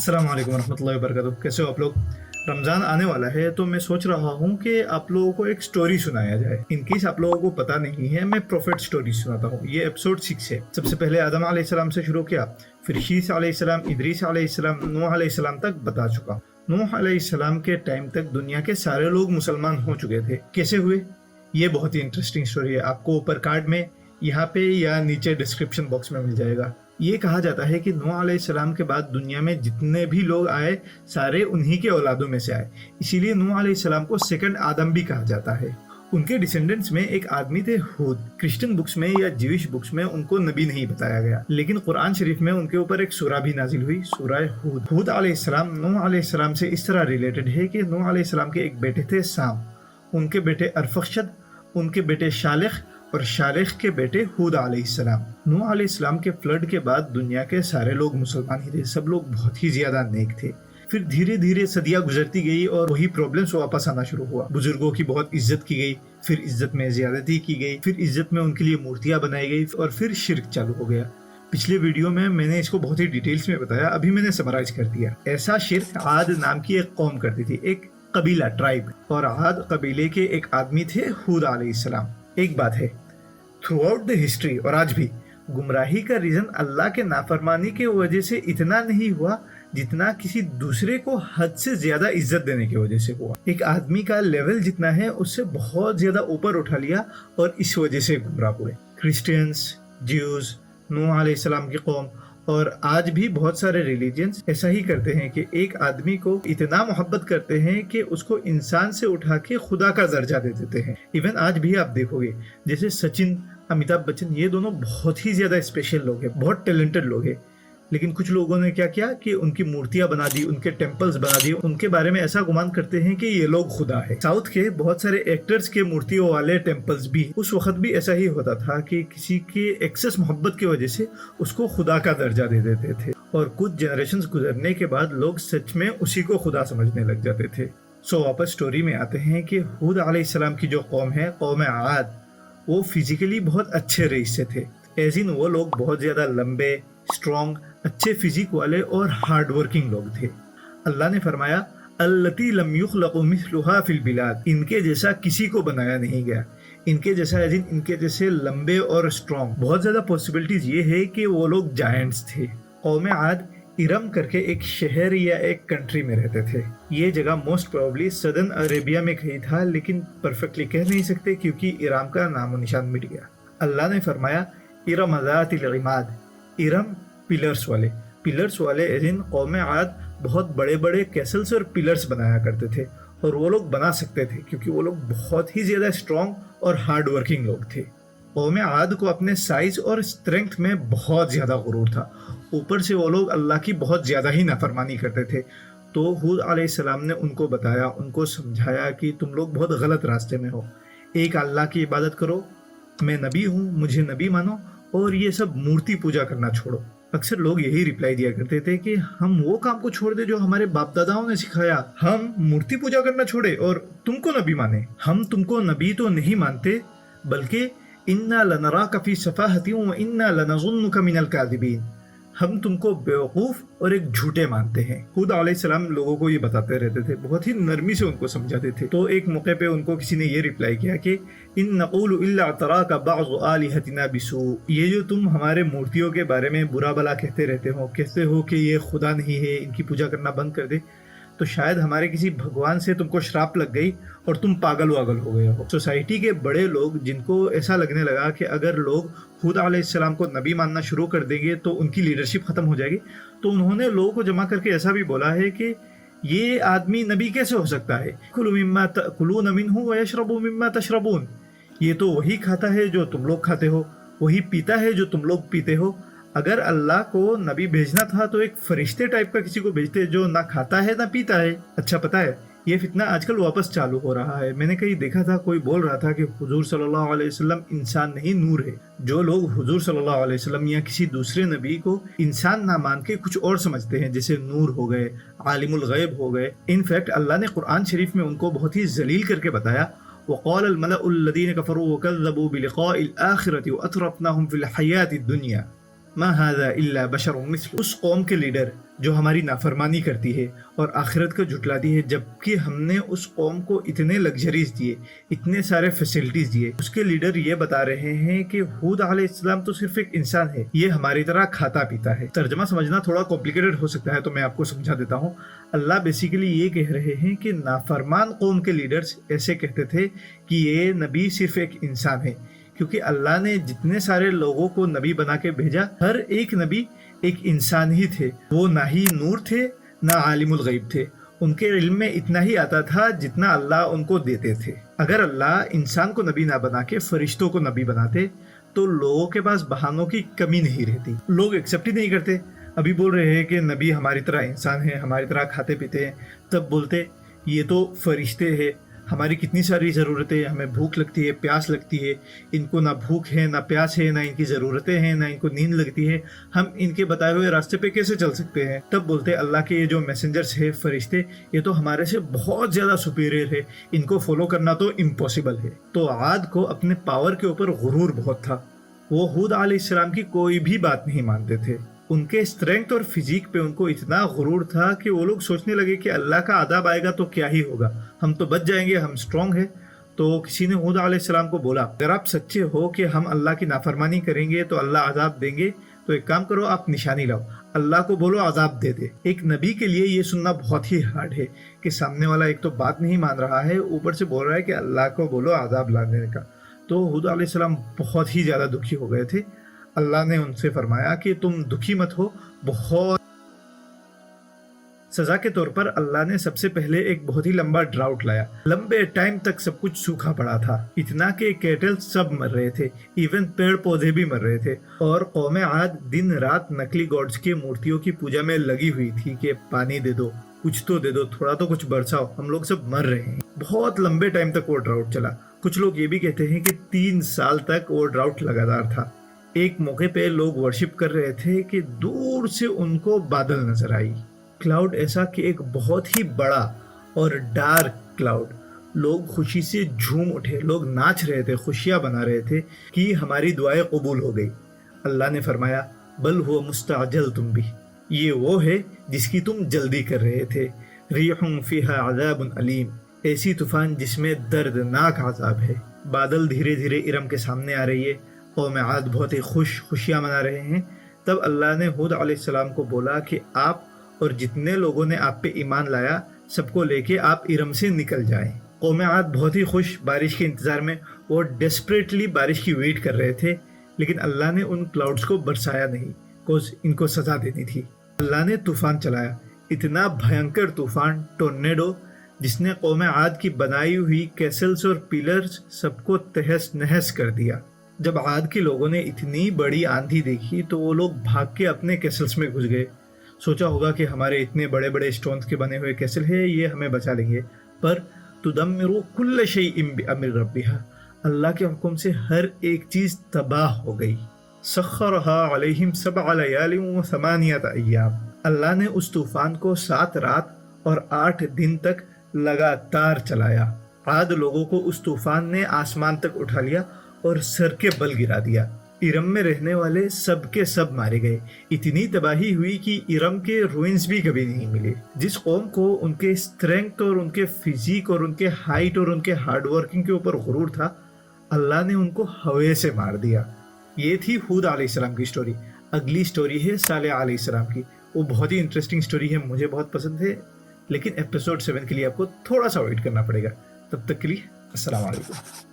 अस्सलाम वालेकुम रहमतुल्लाहि वबरकातुहू। कैसे हो आप लोग? रमज़ान आने वाला है तो मैं सोच रहा हूँ कि आप लोगों को एक स्टोरी सुनाया जाए। इन केस आप लोगों को पता नहीं है, मैं प्रोफेट स्टोरी सुनाता हूँ। ये एपिसोड 6 है। सबसे पहले आदम अलैहिस्सलाम से शुरू किया, फिर शीस अलैहिस्सलाम, इदरीस अलैहिस्सलाम, नूह अलैहिस्सलाम तक बता चुका। नूह अलैहिस्सलाम के टाइम तक दुनिया के सारे लोग मुसलमान हो चुके थे। कैसे हुए? ये बहुत ही इंटरेस्टिंग स्टोरी है। आपको ऊपर कार्ड में, यहाँ पे या नीचे डिस्क्रिप्शन बॉक्स में मिल जाएगा। ये कहा जाता है कि नूह अलैहिस्सलाम के बाद दुनिया में जितने भी लोग आए सारे उन्हीं के औलादों में से आए, इसीलिए नूह अलैहिस्सलाम को सेकंड आदम भी कहा जाता है। उनके डिसेंडेंट्स में एक आदमी थे हूद। क्रिश्चियन बुक्स में या ज्यूइश बुक्स में उनको नबी नहीं बताया गया, लेकिन कुरान शरीफ में उनके ऊपर एक सूरा भी नाजिल हुई, सूरा हूद। हूद अलैहिस्सलाम नूह अलैहिस्सलाम से इस तरह रिलेटेड है कि नूह अलैहिस्सलाम के एक बेटे थे साम, उनके बेटे अरफक्षद, उनके बेटे शालिख और शालिख के बेटे हूद अलैहिस्सलाम। नूह अलैहिस्सलाम के फ्लड के बाद दुनिया के सारे लोग मुसलमान ही थे। सब लोग बहुत ही ज्यादा नेक थे। फिर धीरे धीरे सदियां गुजरती गई और वही प्रॉब्लम्स वापस आना शुरू हुआ। बुजुर्गों की बहुत इज्जत की गई, फिर इज्जत में ज्यादती की गई, फिर इज्जत में उनके लिए मूर्तियां बनाई गई और फिर शिर्क चालू हो गया। पिछले वीडियो में मैंने इसको बहुत ही डिटेल्स में बताया, अभी मैंने समराइज कर दिया। ऐसा शिर्क आद नाम की एक कौम करती थी, एक कबीला, ट्राइब, और आद कबीले के एक आदमी थे हूद अलैहिस्सलाम। एक बात है, थ्रू आउट द हिस्ट्री और आज भी गुमराही का रीजन अल्लाह के नाफरमानी के वजह से इतना नहीं हुआ जितना किसी दूसरे को हद से ज्यादा इज्जत देने की वजह से हुआ। एक आदमी का लेवल जितना है उससे बहुत ज्यादा ऊपर उठा लिया और इस वजह से गुमराह हुए। क्रिश्चियंस, ज्यूज, नूह अलैहिस्सलाम की कौम और आज भी बहुत सारे रिलीजियंस ऐसा ही करते हैं कि एक आदमी को इतना मोहब्बत करते हैं कि उसको इंसान से उठा के खुदा का दर्जा दे देते हैं। इवन आज भी आप देखोगे, जैसे सचिन, अमिताभ बच्चन, ये दोनों बहुत ही ज्यादा स्पेशल लोग हैं, बहुत टैलेंटेड लोग हैं, लेकिन कुछ लोगों ने क्या किया कि उनकी मूर्तियां बना दी, उनके टेम्पल्स बना दिए, उनके बारे में ऐसा गुमान करते हैं कि ये लोग खुदा है। साउथ के बहुत सारे एक्टर्स के मूर्तियों वाले टेम्पल्स भी उस वक्त भी ऐसा ही होता था कि किसी के एक्सेस मोहब्बत की वजह से उसको खुदा का दर्जा दे देते थे, और कुछ जनरेशंस गुजरने के बाद लोग सच में उसी को खुदा समझने लग जाते थे। सो वापस स्टोरी में आते हैं कि हूद अलैहिस्सलाम की जो कौम है, कौम आद, वो फिजिकली बहुत अच्छे रईस से थे। एज इन वो लोग बहुत ज्यादा लंबे, स्ट्रॉन्ग, अच्छे फिजिक वाले और हार्ड वर्किंग लोग थे। अल्लाह ने फरमाया, अल्लती लम युखलक़ु मिस्लुहा फिल बिलाद, इनके जैसा किसी को बनाया नहीं गया। इनके जैसा एज इन इनके जैसे लंबे और स्ट्रॉन्ग, बहुत ज्यादा पॉसिबिलिटीज ये है कि वो लोग जायंट्स थे। कौम आद इरम करके एक शहर या एक कंट्री में रहते थे। ये जगह मोस्ट प्रोबेबली सदर्न अरेबिया में कहीं था, लेकिन परफेक्टली कह नहीं सकते क्योंकि इराम का नामो निशान मिट गया। अल्लाह ने फरमाया, इरम ज़ातिल इमाद, इरम पिलर्स वाले एज इन कौम आद बहुत बड़े बड़े कैसल्स और पिलर्स बनाया करते थे, और वो लोग बना सकते थे क्योंकि वो लोग बहुत ही ज्यादा स्ट्रॉन्ग और हार्ड वर्किंग लोग थे। कौम आद को अपने साइज और स्ट्रेंथ में बहुत ज्यादा गुरूर था, ऊपर से वो लोग अल्लाह की बहुत ज्यादा ही नाफरमानी करते थे। तो हूद अलैहिस्सलाम ने उनको बताया, उनको समझाया कि तुम लोग बहुत गलत रास्ते में हो, एक अल्लाह की इबादत करो, मैं नबी हूँ, मुझे नबी मानो, और ये सब मूर्ति पूजा करना छोड़ो। अक्सर लोग यही रिप्लाई दिया करते थे कि हम वो काम को छोड़ दे जो हमारे बाप दादाओं ने सिखाया, हम मूर्ति पूजा करना छोड़े और तुमको नबी माने। हम तुमको नबी तो नहीं मानते, बल्कि इन्ना लनराका फी सफाहतिन व इन्ना लनज़ुन्नुका मिनल काज़िबीन, हम तुमको बेवकूफ और एक झूठे मानते हैं। हूद अलैहिस्सलाम लोगों को ये बताते रहते थे, बहुत ही नरमी से उनको समझाते थे। तो एक मौके पे उनको किसी ने ये रिप्लाई किया कि इन नक़ूलु इल्ला तराका बअज़ु आलिहतिना बिसू, ये जो तुम हमारे मूर्तियों के बारे में बुरा भला कहते रहते हो, कहते हो कि ये खुदा नहीं है, इनकी पूजा करना बंद कर दे, तो शायद हमारे किसी भगवान से तुमको श्राप लग गई और तुम पागल वागल हो गए हो। सोसाइटी के बड़े लोग, जिनको ऐसा लगने लगा कि अगर लोग हूद अलैहिस्सलाम को नबी मानना शुरू कर देंगे तो उनकी लीडरशिप खत्म हो जाएगी, तो उन्होंने लोगों को जमा करके ऐसा भी बोला है कि ये आदमी नबी कैसे हो सकता है, कुलू मिम्मा तअकुलून मिन्हु व यशरबू मिम्मा तशरबून, ये तो वही खाता है जो तुम लोग खाते हो, वही पीता है जो तुम लोग पीते हो। अगर अल्लाह को नबी भेजना था तो एक फरिश्ते टाइप का किसी को भेजते जो ना खाता है ना पीता है। अच्छा, पता है ये फितना आजकल वापस चालू हो रहा है। मैंने कहीं देखा था, कोई बोल रहा था कि हुजूर सल्लल्लाहु अलैहि वसल्लम इंसान नहीं नूर है। जो लोग हुजूर सल्लल्लाहु अलैहि वसल्लम या किसी दूसरे नबी को इंसान ना मान के कुछ और समझते हैं, जैसे नूर हो गए, आलिमुल गैब हो गए, इनफैक्ट अल्लाह ने कुरान शरीफ में उनको बहुत ही जलील करके बताया, वक़ाल अल मलअ अल्लज़ीना कफ़रू व कज़्ज़बू बिलिक़ाइल आखिरति व अतरफ़नाहुम फ़िल हयातिद दुनिया, ما هذا الا بشر مثل، اس قوم کے لیڈر جو ہماری نافرمانی کرتی ہے اور آخرت کو جھٹلاتی ہے، جبکہ ہم نے اس قوم کو اتنے لگژریز دیے، اتنے سارے فیسلٹیز دیے، اس کے لیڈر یہ بتا رہے ہیں کہ ہود علیہ السلام تو صرف ایک انسان ہے، یہ ہماری طرح کھاتا پیتا ہے۔ ترجمہ سمجھنا تھوڑا کمپلیکیٹڈ ہو سکتا ہے، تو میں آپ کو سمجھا دیتا ہوں۔ اللہ بیسیکلی یہ کہہ رہے ہیں کہ نافرمان قوم کے لیڈرز ایسے کہتے تھے کہ یہ نبی صرف ایک انسان ہے، کیونکہ اللہ نے جتنے سارے لوگوں کو نبی بنا کے بھیجا، ہر ایک نبی ایک انسان ہی تھے، وہ نہ ہی نور تھے نہ عالم الغیب تھے، ان کے علم میں اتنا ہی آتا تھا جتنا اللہ ان کو دیتے تھے۔ اگر اللہ انسان کو نبی نہ بنا کے فرشتوں کو نبی بناتے تو لوگوں کے پاس بہانوں کی کمی نہیں رہتی، لوگ ایکسیپٹ ہی نہیں کرتے۔ ابھی بول رہے ہیں کہ نبی ہماری طرح انسان ہے، ہماری طرح کھاتے پیتے ہیں، تب بولتے یہ تو فرشتے ہیں، ہماری کتنی ساری ضرورتیں، ہمیں بھوک لگتی ہے، پیاس لگتی ہے، ان کو نہ بھوک ہے نہ پیاس ہے، نہ ان کی ضرورتیں ہیں، نہ ان کو نیند لگتی ہے، ہم ان کے بتائے ہوئے راستے پہ کیسے چل سکتے ہیں؟ تب بولتے اللہ کے یہ جو میسنجرز ہیں، فرشتے، یہ تو ہمارے سے بہت زیادہ سپیریئر ہے، ان کو فالو کرنا تو امپاسبل ہے۔ تو عاد کو اپنے پاور کے اوپر غرور بہت تھا، وہ ہود علیہ السلام کی کوئی بھی بات نہیں مانتے تھے۔ ان کے اسٹرینگتھ اور فزیک پہ ان کو اتنا غرور تھا کہ وہ لوگ سوچنے لگے کہ اللہ کا عذاب آئے گا تو کیا ہی ہوگا، ہم تو بچ جائیں گے، ہم اسٹرانگ ہیں۔ تو کسی نے ہود علیہ السلام کو بولا اگر آپ سچے ہو کہ ہم اللہ کی نافرمانی کریں گے تو اللہ عذاب دیں گے، تو ایک کام کرو، آپ نشانی لاؤ، اللہ کو بولو عذاب دے دے۔ ایک نبی کے لیے یہ سننا بہت ہی ہارڈ ہے کہ سامنے والا ایک تو بات نہیں مان رہا ہے، اوپر سے بول رہا ہے کہ اللہ کو بولو عذاب لانے کا۔ تو ہود علیہ السلام بہت ہی زیادہ دکھی ہو گئے تھے۔ اللہ نے ان سے فرمایا کہ تم دکھی مت ہو، بہت سزا کے طور پر اللہ نے سب سے پہلے ایک بہت ہی لمبا ڈراؤٹ لایا، لمبے ٹائم تک سب کچھ سوکھا پڑا تھا، اتنا کہ کیٹل سب مر رہے تھے، ایون پیڑ پودے بھی مر رہے تھے، اور قوم عاد دن رات نکلی گاڈز کی مورتیوں کی پوجا میں لگی ہوئی تھی کہ پانی دے دو، کچھ تو دے دو، تھوڑا تو کچھ برساؤ، ہم لوگ سب مر رہے ہیں۔ بہت لمبے ٹائم تک وہ ڈراؤٹ چلا، کچھ لوگ یہ بھی کہتے ہیں کہ 3 سال تک وہ ڈراؤٹ لگاتار تھا۔ ایک موقع پہ لوگ ورشپ کر رہے تھے کہ دور سے ان کو بادل نظر آئی، کلاؤڈ ایسا کہ ایک بہت ہی بڑا اور ڈارک کلاؤڈ۔ لوگ خوشی سے جھوم اٹھے، لوگ ناچ رہے تھے، خوشیاں بنا رہے تھے کہ ہماری دعائیں قبول ہو گئی۔ اللہ نے فرمایا بل ہوا مستعجلتم بھی، یہ وہ ہے جس کی تم جلدی کر رہے تھے۔ ریح فیہا عذاب علیم، ایسی طوفان جس میں دردناک عذاب ہے۔ بادل دھیرے دھیرے ارم کے سامنے آ رہی ہے، قوم عاد بہت ہی خوشیاں منا رہے ہیں۔ تب اللہ نے ہود علیہ السلام کو بولا کہ آپ اور جتنے لوگوں نے آپ پہ ایمان لایا سب کو لے کے آپ ارم سے نکل جائیں۔ قوم عاد بہت ہی خوش، بارش کے انتظار میں، وہ ڈیسپریٹلی بارش کی ویٹ کر رہے تھے، لیکن اللہ نے ان کلاؤڈز کو برسایا نہیں، کوز ان کو سزا دینی تھی۔ اللہ نے طوفان چلایا، اتنا بھینکر طوفان، ٹورنیڈو، جس نے قوم عاد کی بنائی ہوئی کیسلز اور پیلرز سب کو تہس نہس کر دیا۔ جب عاد کے لوگوں نے اتنی بڑی آندھی دیکھی تو وہ لوگ بھاگ کے اپنے کیسلز میں گھس گئے۔ سوچا ہوگا کہ ہمارے اتنے بڑے بڑے اسٹونز کے بنے ہوئے کیسل ہے، یہ ہمیں بچا لیں گے، پر تدمر کل شیء بامر ربھا، اللہ کے حکم سے ہر ایک چیز تباہ ہو گئی۔ سخرها علیہم 7 لیال و 8 ایام، اللہ نے اس طوفان کو 7 رات اور 8 دن تک لگاتار چلایا۔ عاد لوگوں کو اس طوفان نے آسمان تک اٹھا لیا اور سر کے بل گرا دیا۔ ارم میں رہنے والے سب کے سب مارے گئے، اتنی تباہی ہوئی کہ ارم کے روئنز بھی کبھی نہیں ملے۔ جس قوم کو ان کے اسٹرینگتھ اور ان کے فزیک اور ان کے ہائٹ اور ان کے ہارڈ ورکنگ کے اوپر غرور تھا، اللہ نے ان کو ہوے سے مار دیا۔ یہ تھی ہود علیہ السلام کی سٹوری۔ اگلی سٹوری ہے صالح علیہ السلام کی، وہ بہت ہی انٹرسٹنگ سٹوری ہے، مجھے بہت پسند ہے، لیکن ایپیسوڈ 7 کے لیے آپ کو تھوڑا سا ویٹ کرنا پڑے گا۔ تب تک کے لیے السلام علیکم۔